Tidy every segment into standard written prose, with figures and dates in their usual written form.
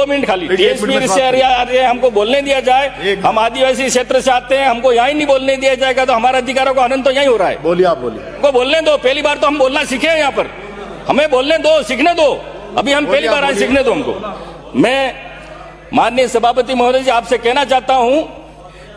2 minute खाली TSP से हमको बोलने दिया जाए। हम आदिवासी क्षेत्र से आते हैं, हमको यहाँ ही नहीं बोलने दिया जाएगा तो हमारे अधिकारों का हनन तो यही हो रहा है। बोलिए, आप बोलिए। हमको बोलने दो, पहली बार तो हम बोलना सीखे हैं यहाँ पर, हमें बोलने दो, सीखने दो। अभी हम पहली बार आए, सीखने दो हमको। मैं माननीय सभापति महोदय जी आपसे कहना चाहता हूं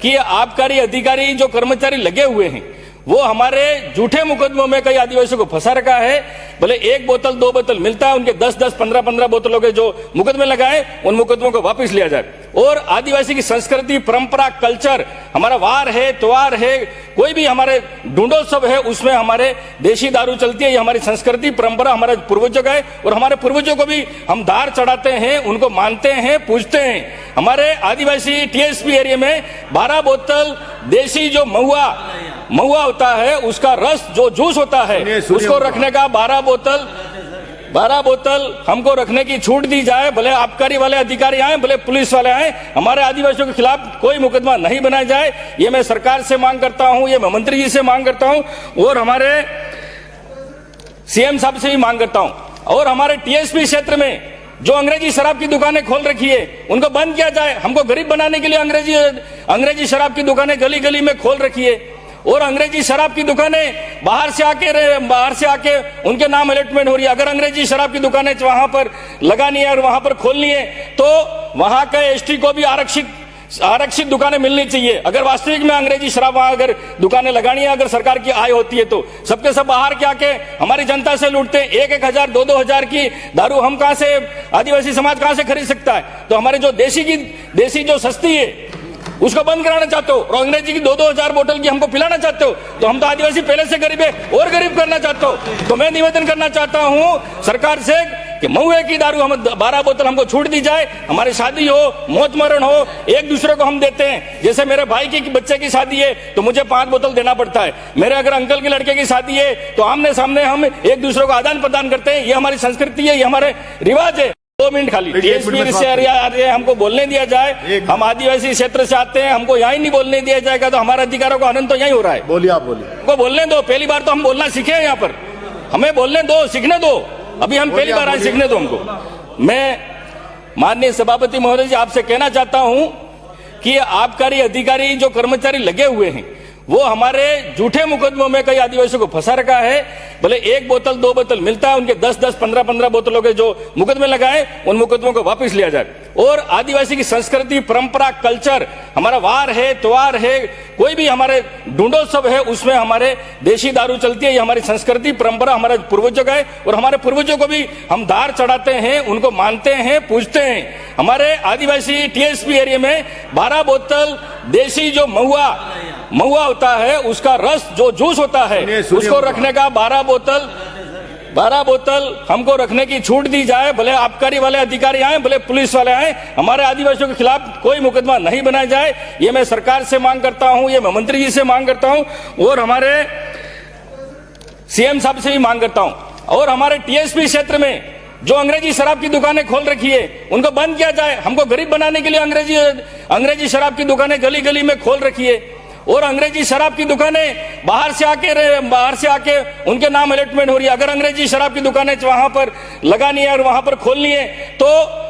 कि आबकारी अधिकारी जो कर्मचारी लगे हुए हैं वो हमारे झूठे मुकदमों में कई आदिवासियों को फंसा रखा है। भले 1 बोतल 2 बोतल मिलता है, उनके 10-10 15-15 बोतलों के जो मुकदमे लगाए उन मुकदमों को वापस लिया जाए। और आदिवासी की संस्कृति, परंपरा, कल्चर, हमारा वार है, त्योहार है, कोई भी हमारे ढूंढोत्सव है, उसमें हमारे देशी दारू चलती है। ये हमारी संस्कृति, परंपरा हमारे पूर्वजों का है और हमारे पूर्वजों को भी हम दार चढ़ाते हैं, उनको मानते हैं, पूजते हैं। हमारे आदिवासी टीएसपी एरिया में 12 बोतल देशी जो महुआ होता है, उसका रस जो जूस होता है, उसको रखने का 12 बोतल हमको रखने की छूट दी जाए। भले आबकारी वाले अधिकारी आए, भले पुलिस वाले आए, हमारे आदिवासियों के खिलाफ कोई मुकदमा नहीं बनाया जाए। ये मैं सरकार से मांग करता हूं, ये मैं मंत्री जी से मांग करता हूं और हमारे सीएम साहब से भी मांग करता हूं। और हमारे टीएसपी क्षेत्र में जो अंग्रेजी शराब की दुकानें खोल रखी है उनको बंद किया जाए। हमको गरीब बनाने के लिए अंग्रेजी शराब की दुकानें गली गली में खोल रखी है और अंग्रेजी शराब की दुकानें बाहर से आके उनके नाम अलॉटमेंट हो रही है। अगर अंग्रेजी शराब की दुकानें वहां पर लगानी है और वहां पर खोलनी है तो वहां के एसटी को भी आरक्षित दुकानें मिलनी चाहिए। अगर वास्तविक में अंग्रेजी शराब वहां अगर दुकानें लगानी है, अगर सरकार की आय होती है तो सबके सब बाहर के आके हमारी जनता से लूटते हैं। 1-1 हजार 2-2 हजार की दारू हम कहां से, आदिवासी समाज कहां से खरीद सकता है? तो हमारे जो देसी जो सस्ती है उसको बंद कराना चाहते हो और अंग्रेजी की 2-2 हजार बोतल की हमको पिलाना चाहते हो। तो हम तो आदिवासी पहले से गरीब है और गरीब करना चाहते हो। तो मैं निवेदन करना चाहता हूं सरकार से कि महुए की दारू हम 12 बोतल हमको छूट दी जाए। हमारी शादी हो, मौत मरण हो, एक दूसरे को हम देते हैं। जैसे मेरे भाई की बच्चे की शादी है तो मुझे 5 बोतल देना पड़ता है। मेरे अगर अंकल के लड़के की शादी है तो आमने सामने हम एक दूसरे को आदान प्रदान करते हैं। ये हमारी संस्कृति है, ये हमारे रिवाज है। 2 मिनट खाली टीएसपी से हमको बोलने दिया जाए। हम आदिवासी क्षेत्र से आते हैं, हमको यहाँ ही नहीं बोलने दिया जाएगा तो हमारे अधिकारों का हनन तो यही हो रहा है। बोलिए, आप बोलिए। हमको बोलने दो, पहली बार तो हम बोलना सीखे हैं यहाँ पर, हमें बोलने दो, सीखने दो। अभी हम पहली बार आए, सीखने दो हमको। मैं माननीय सभापति महोदय जी आपसे कहना चाहता हूं कि आबकारी अधिकारी जो कर्मचारी लगे हुए हैं वो हमारे झूठे मुकदमों में कई आदिवासियों को फंसा रखा है। भले 1 बोतल 2 बोतल मिलता है, उनके 10-10 15-15 बोतलों के जो मुकदमे लगाए उन मुकदमों को वापस लिया जाए। और आदिवासी की संस्कृति, परंपरा, कल्चर, हमारा वार है, त्योहार है, कोई भी हमारे ढूंढोत्सव है, उसमें हमारे देशी दारू चलती है। ये हमारी संस्कृति, परंपरा हमारे पूर्वजों का है और हमारे पूर्वजों को भी हम दार चढ़ाते हैं, उनको मानते हैं, पूजते हैं। हमारे आदिवासी टीएसपी एरिया में 12 बोतल देशी जो महुआ होता है, उसका रस जो जूस होता है, उसको रखने का 12 बोतल हमको रखने की छूट दी जाए। भले आबकारी वाले अधिकारी आए, भले पुलिस वाले आए, हमारे आदिवासियों के खिलाफ कोई मुकदमा नहीं बनाया जाए। ये मैं सरकार से मांग करता हूं, ये मैं मंत्री जी से मांग करता हूं और हमारे सीएम साहब से भी मांग करता हूं। और हमारे टीएसपी क्षेत्र में जो अंग्रेजी शराब की दुकानें खोल रखी है उनको बंद किया जाए। हमको गरीब बनाने के लिए अंग्रेजी शराब की दुकानें गली गली में खोल रखी है और अंग्रेजी शराब की दुकानें बाहर से आके उनके नाम अलॉटमेंट हो रही है। अगर अंग्रेजी शराब की दुकानें वहां पर लगानी है और वहां पर खोलनी है तो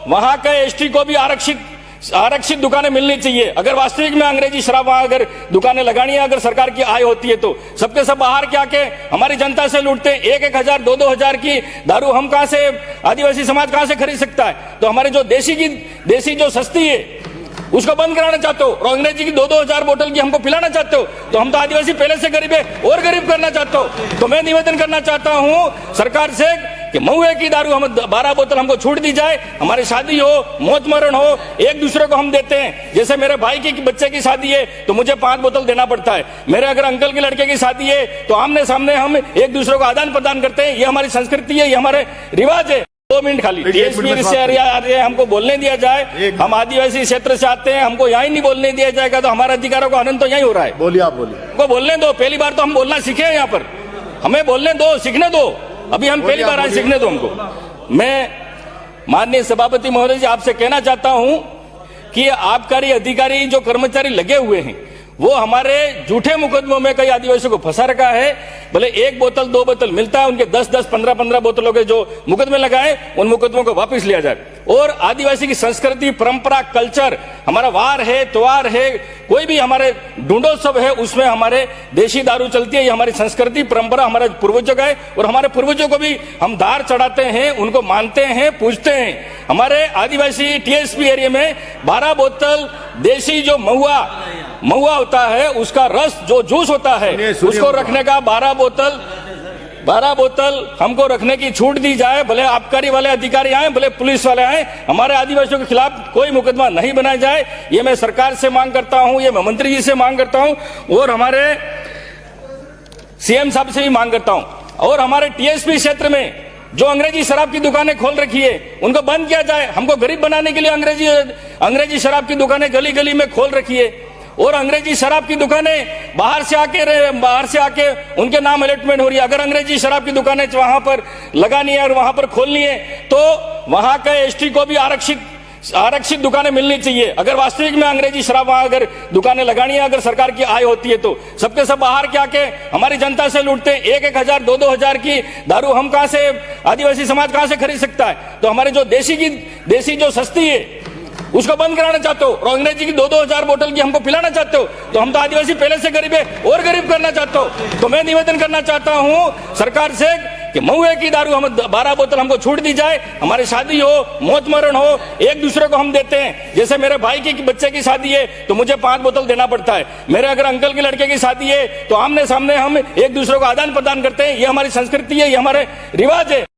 वहां के एसटी को भी आरक्षित दुकानें मिलनी चाहिए। अगर वास्तविक में अंग्रेजी शराब वहां अगर दुकानें लगानी है, अगर सरकार की आय होती है तो सबके सब बाहर के आके हमारी जनता से लूटते हैं। 1-1 हजार 2-2 हजार की दारू हम कहां से, आदिवासी समाज कहां से खरीद सकता है? तो हमारे जो देसी जो सस्ती है उसको बंद कराना चाहते हो और अंग्रेजी की 2-2 हजार बोतल की हमको पिलाना चाहते हो। तो हम तो आदिवासी पहले से गरीब है और गरीब करना चाहते हो। तो मैं निवेदन करना चाहता हूं सरकार से कि महुए की दारू हम 12 बोतल हमको छूट दी जाए। हमारी शादी हो, मौत मरण हो, एक दूसरे को हम देते हैं। जैसे मेरे भाई की बच्चे की शादी है तो मुझे 5 बोतल देना पड़ता है। मेरे अगर अंकल के लड़के की शादी है तो आमने सामने हम एक दूसरे को आदान प्रदान करते हैं। ये हमारी संस्कृति है, ये हमारे रिवाज है। 2 मिनट खाली टीएसपी से हमको बोलने दिया जाए। हम आदिवासी क्षेत्र से आते हैं, हमको यहाँ ही नहीं बोलने दिया जाएगा तो हमारे अधिकारों का हनन तो यही हो रहा है। बोलिए, आप बोलिए। हमको बोलने दो, पहली बार तो हम बोलना सीखे हैं यहाँ पर, हमें बोलने दो, सीखने दो। अभी हम पहली बार आए, सीखने दो हमको। मैं माननीय सभापति महोदय जी आपसे कहना चाहता हूं कि आबकारी अधिकारी जो कर्मचारी लगे हुए हैं वो हमारे झूठे मुकदमों में कई आदिवासियों को फंसा रखा है। भले 1 बोतल 2 बोतल मिलता है, उनके 10-10, 15-15 बोतलों के जो मुकदमे लगाए, उन मुकदमों को वापस लिया जाए। और आदिवासी की संस्कृति, परंपरा, कल्चर, हमारा वार है, त्योहार है, कोई भी हमारे ढूंढोत्सव है, उसमें हमारे देशी दारू चलती है। ये हमारी संस्कृति, परंपरा हमारे पूर्वजों का है और हमारे पूर्वजों को भी हम दार चढ़ाते हैं, उनको मानते हैं, पूजते हैं। हमारे आदिवासी टीएसपी एरिया में 12 बोतल देशी जो महुआ होता है, उसका रस, जो जूस होता है, उसको रखने का 12 बोतल हमको रखने की छूट दी जाए। भले आबकारी वाले अधिकारी आए, भले पुलिस वाले आए, हमारे आदिवासियों के खिलाफ कोई मुकदमा नहीं बनाया जाए। ये मैं सरकार से मांग करता हूं, ये मैं मंत्री जी से मांग करता हूं और हमारे सीएम साहब से भी मांग करता हूं। और हमारे टीएसपी क्षेत्र में जो अंग्रेजी शराब की दुकानें खोल रखी है, उनको बंद किया जाए। हमको गरीब बनाने के लिए अंग्रेजी शराब की दुकानें गली गली में खोल रखी है और अंग्रेजी शराब की दुकानें बाहर से आके उनके नाम अलॉटमेंट हो रही है। अगर अंग्रेजी शराब की दुकानें वहां पर लगानी है और वहां पर खोलनी है, तो वहां के एसटी को भी आरक्षित दुकानें मिलनी चाहिए। अगर वास्तविक में अंग्रेजी शराब वहां अगर दुकानें लगानी है, अगर सरकार की आय होती है, तो सबके सब बाहर के आके हमारी जनता से लूटते हैं। 1-1 हजार 2-2 हजार की दारू हम कहां से, आदिवासी समाज कहां से खरीद सकता है? तो हमारे जो देसी जो सस्ती है, उसको बंद कराना चाहते हो और अंग्रेजी की 2-2 हजार बोतल की हमको पिलाना चाहते हो। तो हम तो आदिवासी पहले से गरीब है और गरीब करना चाहते हो। तो मैं निवेदन करना चाहता हूं सरकार से कि महुए की दारू हम 12 बोतल हमको छूट दी जाए। हमारी शादी हो, मौत मरण हो, एक दूसरे को हम देते हैं। जैसे मेरे भाई की बच्चे की शादी है तो मुझे 5 बोतल देना पड़ता है। मेरे अगर अंकल के लड़के की शादी है तो आमने सामने हम एक दूसरे को आदान प्रदान करते हैं। ये हमारी संस्कृति है, ये हमारे रिवाज है।